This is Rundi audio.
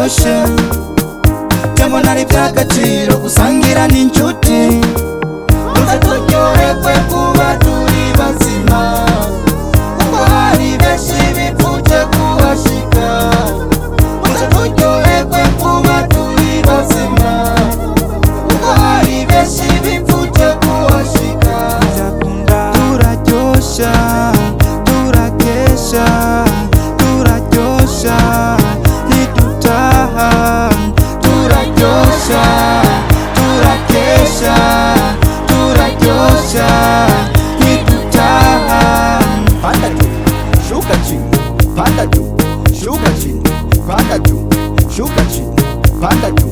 biraryoshe cyambona ari by'agaciro gusangira n'inshuti muze turyoherwe kuba turi bazima kuko hari benshi bipfuje kuhashika muze turyoherwe kuba turi bazima kuko hari benshi bipfuje kuhashika turaryosha turakesha turaryosha nidutaha turaryosha turakesha turaryosha nidutaha panda juu shuka chini panda juu shuka chini panda juu shuka chini panda juu